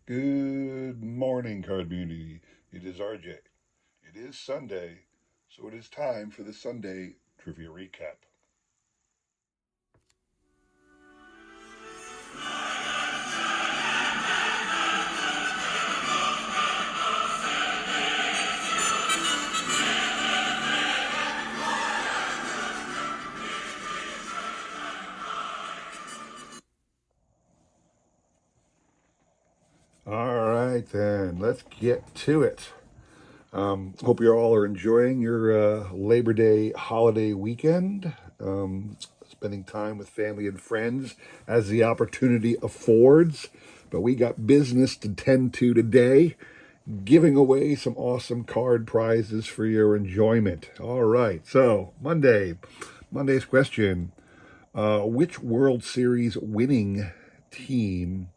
Good morning, card community. It is RJ. It is Sunday, so it is time for the Sunday Trivia Recap. All right, then, let's get to it. Hope you all are enjoying your Labor Day holiday weekend, spending time with family and friends as the opportunity affords. But we got business to tend to today, giving away some awesome card prizes for your enjoyment. All right, so Monday's question: which World Series winning team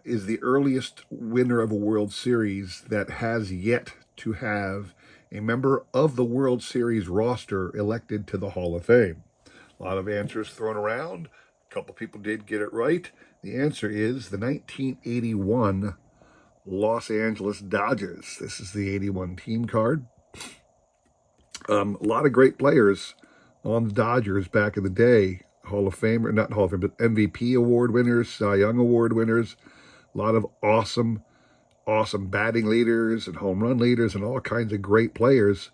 is the earliest winner of a World Series that has yet to have a member of the World Series roster elected to the Hall of Fame? A lot of answers thrown around. A couple people did get it right. The answer is the 1981 Los Angeles Dodgers. This is the 81 team card. A lot of great players on the Dodgers back in the day. Hall of Famer, not Hall of Fame, but MVP award winners, Cy Young award winners. A lot of awesome batting leaders and home run leaders and all kinds of great players.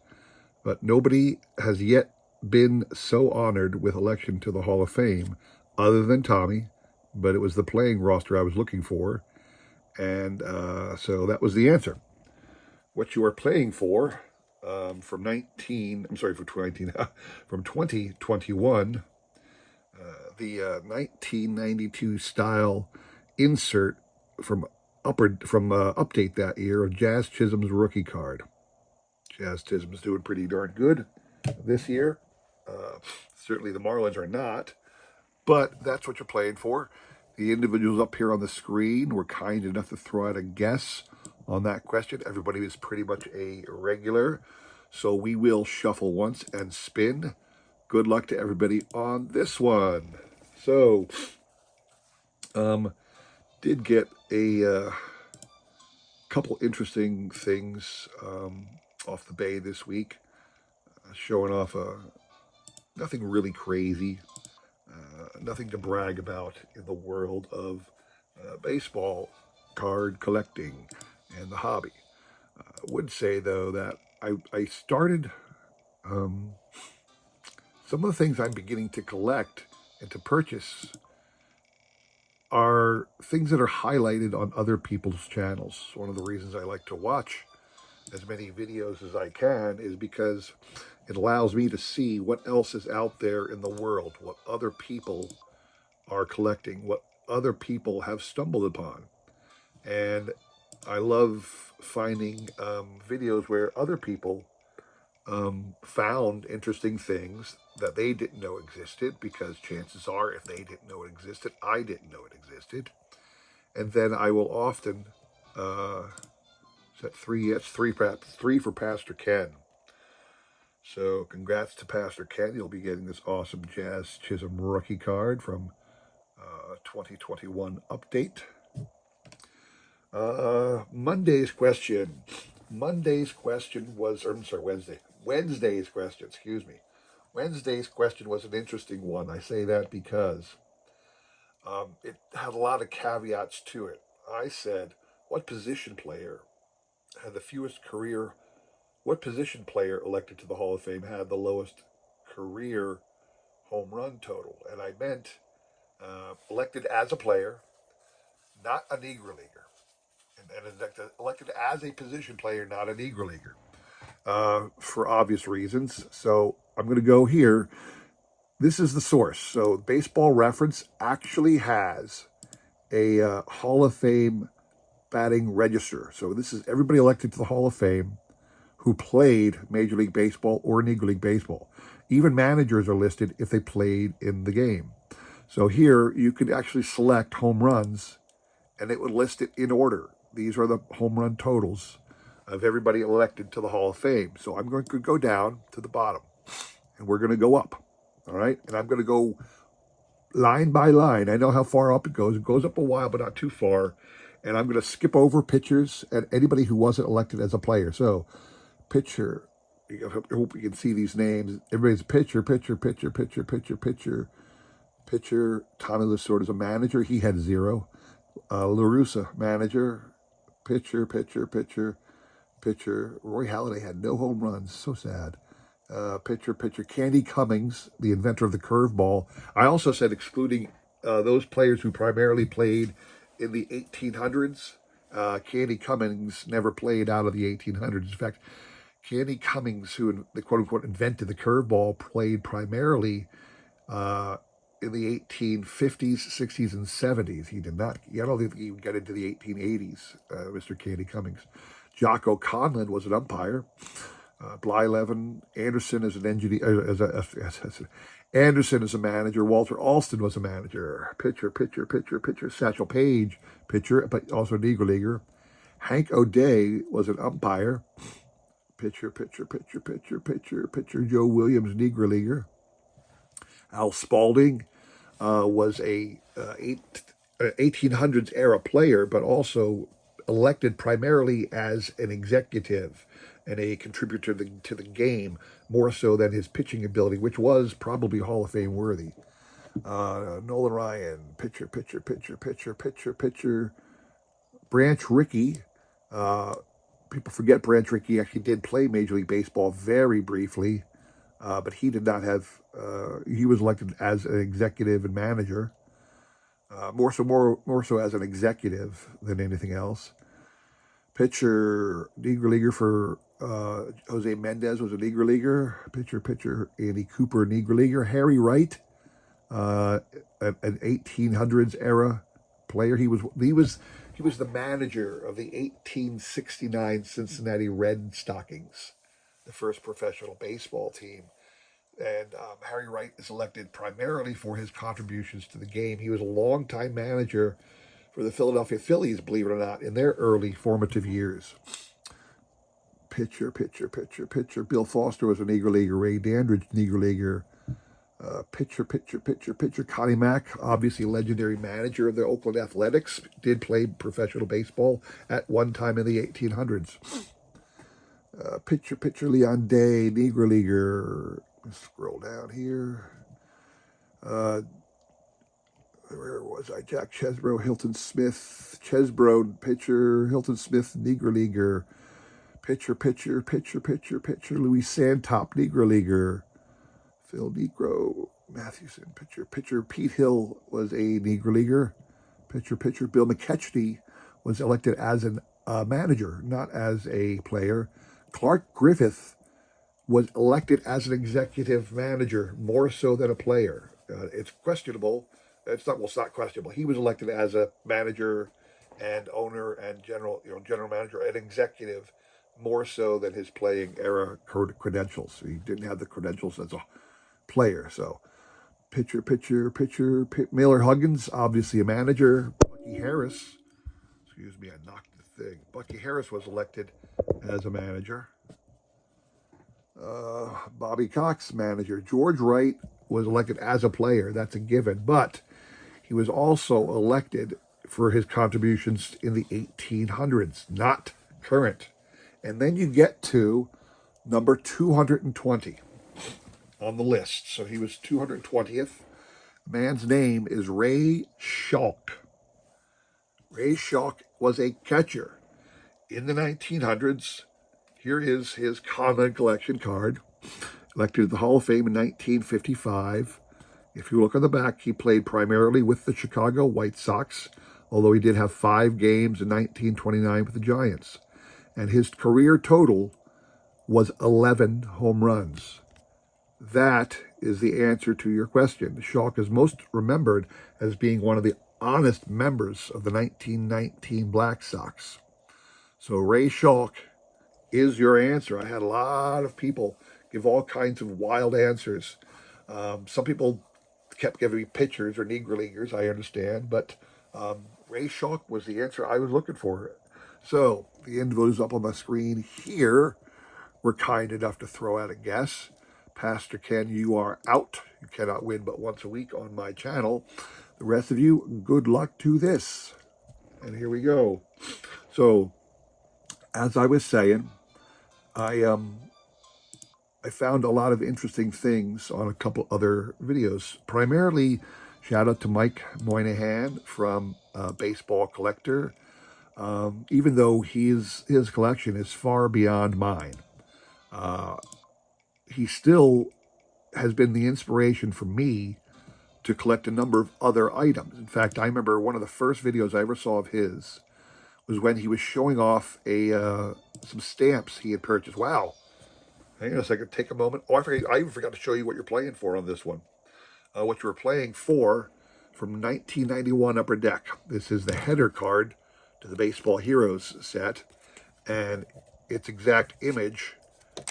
But nobody has yet been so honored with election to the Hall of Fame other than Tommy. But it was the playing roster I was looking for. And so that was the answer. What you are playing for from 19, I'm sorry, for 2019, from 2021, the 1992 style insert from update that year of Jazz Chisholm's rookie card. Jazz Chisholm's doing pretty darn good this year. Certainly the Marlins are not, but that's what you're playing for. The individuals up here on the screen were kind enough to throw out a guess on that question. Everybody is pretty much a regular, so we will shuffle once and spin. Good luck to everybody on this one. So, did get a couple interesting things off the bay this week, showing off nothing really crazy, nothing to brag about in the world of baseball card collecting and the hobby. I would say, though, that I started some of the things I'm beginning to collect and to purchase are things that are highlighted on other people's channels. One of the reasons I like to watch as many videos as I can is because it allows me to see what else is out there in the world, what other people are collecting, what other people have stumbled upon. And I love finding videos where other people found interesting things that they didn't know existed, because chances are, if they didn't know it existed, I didn't know it existed. And then I will often set three. It's three for Pastor Ken. So congrats to Pastor Ken. You'll be getting this awesome Jazz Chisholm rookie card from 2021 update. Monday's question. Monday's question was, or I'm sorry, Wednesday. Wednesday's question, excuse me. Wednesday's question was an interesting one. I say that because it had a lot of caveats to it. I said, what position player had the fewest career, what position player elected to the Hall of Fame had the lowest career home run total? And I meant elected as a player, not a Negro Leaguer. And elected as a position player, not a Negro Leaguer, for obvious reasons. So I'm going to go here. This is the source. So Baseball Reference actually has a Hall of Fame batting register. So this is everybody elected to the Hall of Fame who played Major League Baseball or Negro League Baseball. Even managers are listed if they played in the game. So here you could actually select home runs and it would list it in order. These are the home run totals of everybody elected to the Hall of Fame. So I'm going to go down to the bottom and we're going to go up. All right. And I'm going to go line by line. I know how far up it goes. It goes up a while, but not too far. And I'm going to skip over pitchers and anybody who wasn't elected as a player. So, pitcher, I hope you can see these names. Everybody's pitcher. Tommy Lasorda is a manager. He had 0. La Russa, manager. Pitcher. Roy Halladay had no home runs. So sad. Pitcher. Candy Cummings, the inventor of the curveball. I also said excluding those players who primarily played in the 1800s. Candy Cummings never played out of the 1800s. In fact, Candy Cummings, who the quote-unquote invented the curveball, played primarily in the 1850s, 60s, and 70s. He did not. I don't think he even got into the 1880s, Mr. Candy Cummings. Jocko Conlon was an umpire. Blyleven, Anderson is an engineer, Anderson is a manager. Walter Alston was a manager. Pitcher. Satchel Paige, pitcher, but also a Negro Leaguer. Hank O'Day was an umpire. Pitcher. Joe Williams, Negro Leaguer. Al Spalding was a 1800s era player, but also elected primarily as an executive and a contributor to the game, more so than his pitching ability, which was probably Hall of Fame worthy. Nolan Ryan, pitcher. Branch Rickey. People forget Branch Rickey actually did play Major League Baseball very briefly, but he did not have. He was elected as an executive and manager, more so as an executive than anything else. Pitcher, Negro Leaguer for Jose Mendez was a Negro Leaguer. Pitcher, Andy Cooper, Negro Leaguer. Harry Wright, an 1800s era player. He was the manager of the 1869 Cincinnati Red Stockings, the first professional baseball team. And Harry Wright is elected primarily for his contributions to the game. He was a longtime manager for the Philadelphia Phillies, believe it or not, in their early formative years. Pitcher. Bill Foster was a Negro Leaguer. Ray Dandridge, Negro Leaguer. Pitcher. Connie Mack, obviously legendary manager of the Oakland Athletics, did play professional baseball at one time in the 1800s. Pitcher, Leon Day, Negro Leaguer. Let's scroll down here. Where was I? Jack Chesbro, Hilton Smith, Chesbro, pitcher, Hilton Smith, Negro Leaguer. Pitcher. Louis Santop, Negro Leaguer. Phil Negro, Mathewson, pitcher. Pete Hill was a Negro Leaguer. Pitcher. Bill McKechnie was elected as a manager, not as a player. Clark Griffith was elected as an executive manager, more so than a player. It's questionable. It's not questionable. He was elected as a manager and owner and general manager and executive, more so than his playing era credentials. He didn't have the credentials as a player. So, pitcher. Miller Huggins, obviously a manager. Bucky Harris, excuse me, I knocked the thing. Bucky Harris was elected as a manager. Bobby Cox, manager. George Wright was elected as a player. That's a given. But he was also elected for his contributions in the 1800s, not current. And then you get to number 220 on the list. So he was 220th. The man's name is Ray Schalk. Ray Schalk was a catcher in the 1900s. Here is his Conlon collection card. Elected to the Hall of Fame in 1955. If you look on the back, he played primarily with the Chicago White Sox, although he did have 5 games in 1929 with the Giants. And his career total was 11 home runs. That is the answer to your question. Schalk is most remembered as being one of the honest members of the 1919 Black Sox. So Ray Schalk is your answer. I had a lot of people give all kinds of wild answers. Some people kept giving me pitchers or Negro Leaguers, I understand, but Ray Schalk was the answer I was looking for. So the individuals up on the screen here were kind enough to throw out a guess. Pastor Ken, you are out. You cannot win but once a week on my channel. The rest of you, good luck to this. And here we go. So, as I was saying, I I found a lot of interesting things on a couple other videos. Primarily, shout out to Mike Moynihan from Baseball Collector. Even though his collection is far beyond mine, he still has been the inspiration for me to collect a number of other items. In fact, I remember one of the first videos I ever saw of his was when he was showing off a some stamps he had purchased. Wow. Hang on a second. Take a moment. Oh, I even forgot to show you what you're playing for on this one. What you were playing for from 1991 Upper Deck. This is the header card to the Baseball Heroes set, and its exact image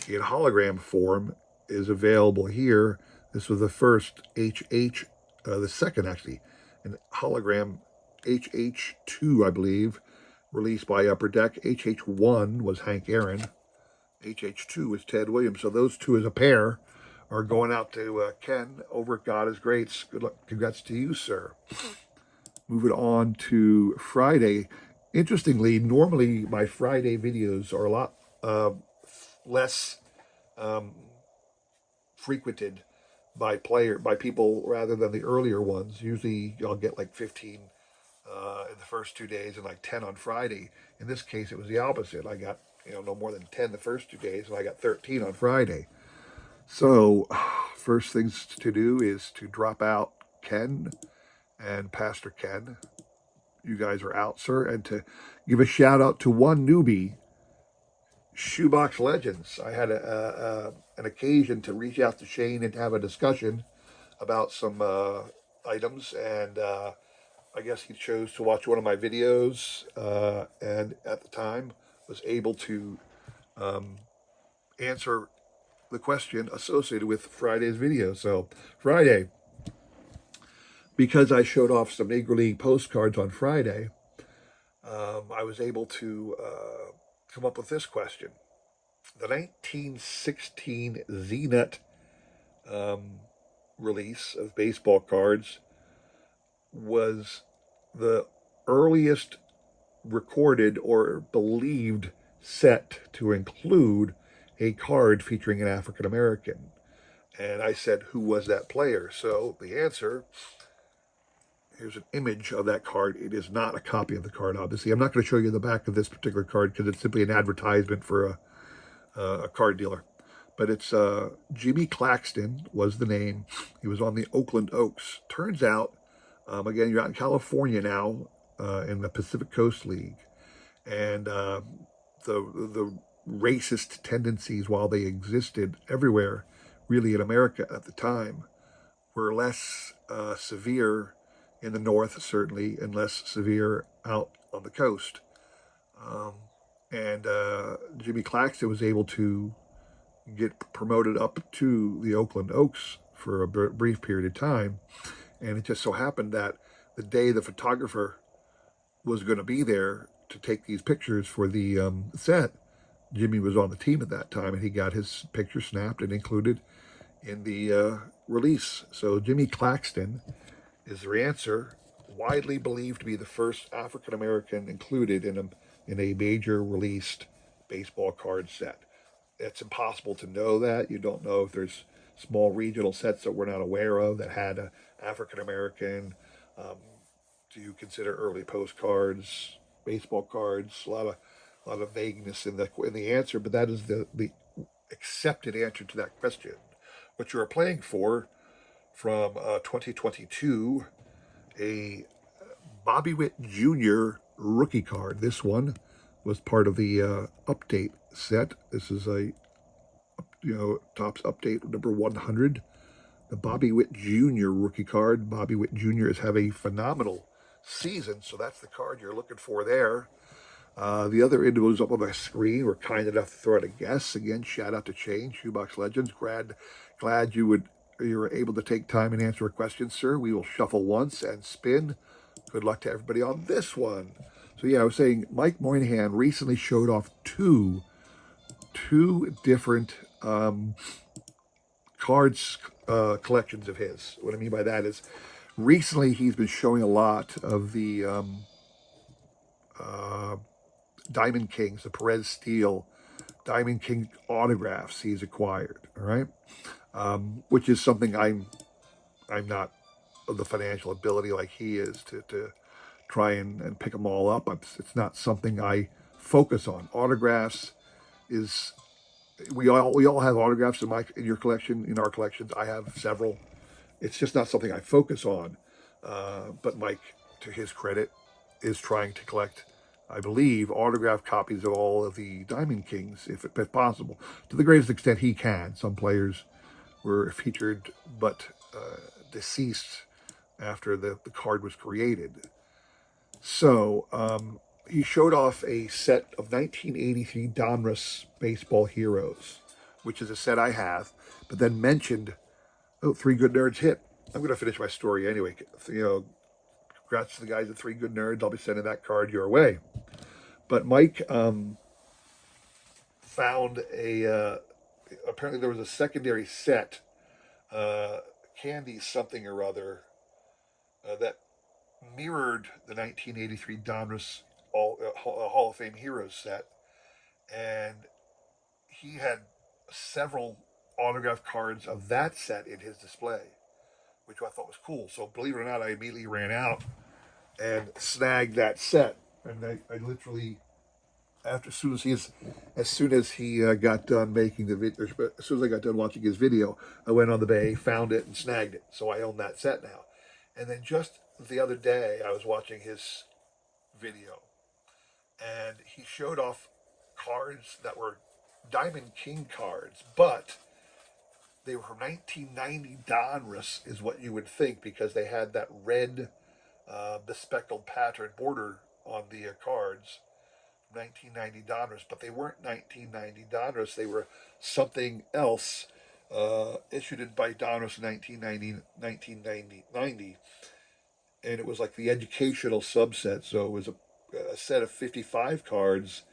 in hologram form is available here. This was the first HH, the second actually, an hologram HH2, I believe, released by Upper Deck. HH1 was Hank Aaron. HH2 was Ted Williams. So those two as a pair are going out to Ken over at God is Greats. Good luck. Congrats to you, sir. Moving on to Friday. Interestingly, normally my Friday videos are a lot less frequented by people rather than the earlier ones. Usually, I'll get like 15 in the first 2 days and like 10 on Friday. In this case, it was the opposite. I got no more than 10 the first 2 days, and I got 13 on Friday. So, first things to do is to drop out Ken and Pastor Ken. You guys are out, sir, and to give a shout out to one newbie, Shoebox Legends. I had an occasion to reach out to Shane and have a discussion about some items, and I guess he chose to watch one of my videos, and at the time was able to answer the question associated with Friday's video. So Friday, because I showed off some Negro League postcards on Friday, I was able to come up with this question. The 1916 Z-Net release of baseball cards was the earliest recorded or believed set to include a card featuring an African American. And I said, who was that player? So the answer, here's an image of that card. It is not a copy of the card, obviously. I'm not going to show you the back of this particular card because it's simply an advertisement for a card dealer. But it's Jimmy Claxton was the name. He was on the Oakland Oaks. Turns out, again, you're out in California now in the Pacific Coast League. And the racist tendencies, while they existed everywhere, really in America at the time, were less severe in the north, certainly, and less severe out on the coast. And Jimmy Claxton was able to get promoted up to the Oakland Oaks for a brief period of time. And it just so happened that the day the photographer was going to be there to take these pictures for the set, Jimmy was on the team at that time, and he got his picture snapped and included in the release. So Jimmy Claxton is the answer, widely believed to be the first African American included in a major released baseball card set. It's impossible to know that. You don't know if there's small regional sets that we're not aware of that had an African American. Do you consider early postcards, baseball cards? A lot of vagueness in the answer, but that is the accepted answer to that question. What you are playing for from 2022, a Bobby Witt Jr. rookie card. This one was part of the update set. This is a Topps update number 100. The Bobby Witt Jr. rookie card. Bobby Witt Jr. has had a phenomenal season, so that's the card you're looking for there. The other individuals up on the screen were kind enough to throw out a guess. Again, shout out to Shane, Shoebox Legends. Glad you were able to take time and answer a question, sir. We will shuffle once and spin. Good luck to everybody on this one. So yeah, I was saying Mike Moynihan recently showed off two different cards collections of his. What I mean by that is recently he's been showing a lot of the Diamond Kings, the Perez Steel Diamond King autographs he's acquired. All right, which is something I'm not of the financial ability like he is to try and pick them all up. It's not something I focus on. Autographs is we all have autographs in your collection, in our collections. I have several. It's just not something I focus on. But Mike, to his credit, is trying to collect, I believe, autographed copies of all of the Diamond Kings, if possible, to the greatest extent he can. Some players were featured but deceased after the card was created. So he showed off a set of 1983 Donruss Baseball Heroes, which is a set I have, but then mentioned, oh, Three Good Nerds hit. I'm going to finish my story anyway. Congrats to the guys at Three Good Nerds. I'll be sending that card your way. But Mike found apparently there was a secondary set, Candy something or other, that mirrored the 1983 Donruss Hall of Fame Heroes set. And he had several autographed cards of that set in his display, which I thought was cool. So believe it or not, I immediately ran out and snagged that set. And I literally, as soon as he got done making the video, as soon as I got done watching his video, I went on the bay, found it, and snagged it. So I own that set now. And then just the other day, I was watching his video, and he showed off cards that were Diamond King cards, but they were from 1990 Donruss, is what you would think, because they had that red bespeckled pattern border on the cards. 1990 Donruss, but they weren't 1990 Donruss. They were something else, issued by Donruss in 1990, and it was like the educational subset. So it was a set of 55 cards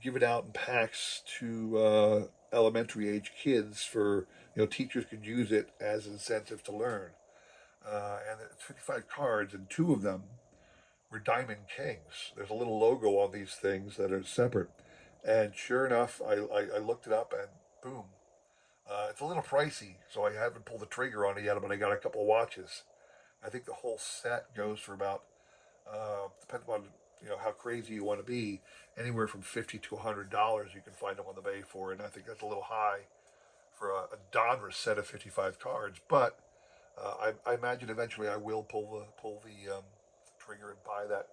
given out in packs to elementary age kids for, teachers could use it as an incentive to learn. And it's 55 cards, and two of them were Diamond Kings. There's a little logo on these things that are separate. And sure enough, I looked it up, and boom. It's a little pricey, so I haven't pulled the trigger on it yet, but I got a couple of watches. I think the whole set goes for about, depending on how crazy you want to be, anywhere from $50 to $100 you can find them on the bay for, and I think that's a little high for a Donruss set of 55 cards. But I imagine eventually I will pull the trigger and buy that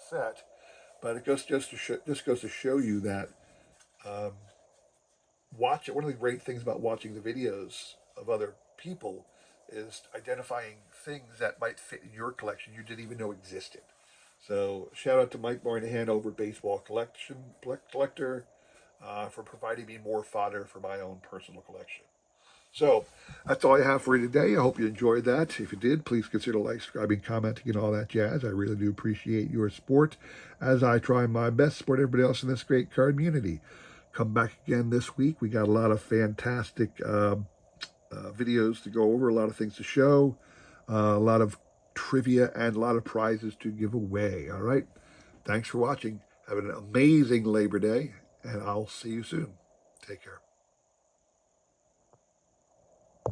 set. But it goes just goes to show you that one of the great things about watching the videos of other people is identifying things that might fit in your collection you didn't even know existed. So shout out to Mike Moynihan over at Baseball Collector for providing me more fodder for my own personal collection. So that's all I have for you today. I hope you enjoyed that. If you did, please consider like, subscribing, commenting, and all that jazz. I really do appreciate your support as I try my best to support everybody else in this great card community. Come back again this week. We got a lot of fantastic videos to go over, a lot of things to show, a lot of trivia, and a lot of prizes to give away. All right. Thanks for watching. Have an amazing Labor Day, and I'll see you soon. Take care.